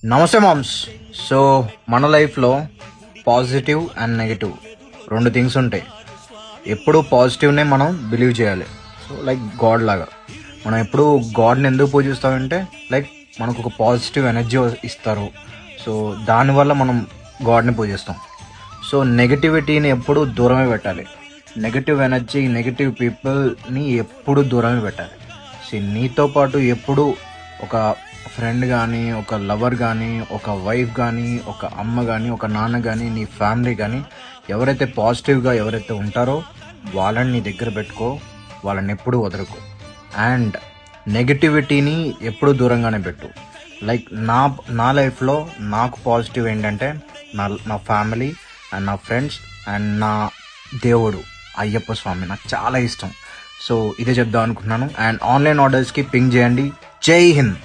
నమస్తే moms. So మన లైఫ్లో పాజిటివ్ అండ్ నెగిటివ్ రెండు థింగ్స్ ఉంటాయి. ఎప్పుడు పాజిటివ్నే మనం బిలీవ్ చేయాలి. సో లైక్ గాడ్ లాగా మనం ఎప్పుడు గాడ్ని ఎందుకు పూజిస్తామంటే లైక్ మనకు ఒక పాజిటివ్ ఎనర్జీ ఇస్తారు. సో దానివల్ల మనం గాడ్ని పూజిస్తాం. సో నెగిటివిటీని ఎప్పుడు దూరమే పెట్టాలి. నెగిటివ్ ఎనర్జీ, నెగిటివ్ పీపుల్ని ఎప్పుడు దూరమే పెట్టాలి. సో నీతో పాటు ఎప్పుడు ఒక ఫ్రెండ్ కానీ, ఒక లవర్ కానీ, ఒక వైఫ్ కానీ, ఒక అమ్మ కానీ, ఒక నాన్న కానీ, నీ ఫ్యామిలీ కానీ ఎవరైతే పాజిటివ్గా ఎవరైతే ఉంటారో వాళ్ళని నీ దగ్గర పెట్టుకో, వాళ్ళని ఎప్పుడు వదలకు. అండ్ నెగిటివిటీని ఎప్పుడు దూరంగానే పెట్టు. లైక్ నా లైఫ్లో నాకు పాజిటివ్ ఏంటంటే నా ఫ్యామిలీ అండ్ నా ఫ్రెండ్స్ అండ్ నా దేవుడు అయ్యప్ప స్వామి నాకు చాలా ఇష్టం. సో ఇదే చెప్దాం అనుకున్నాను. అండ్ ఆన్లైన్ ఆర్డర్స్కి పింగ్ చేయండి. జై హింద్.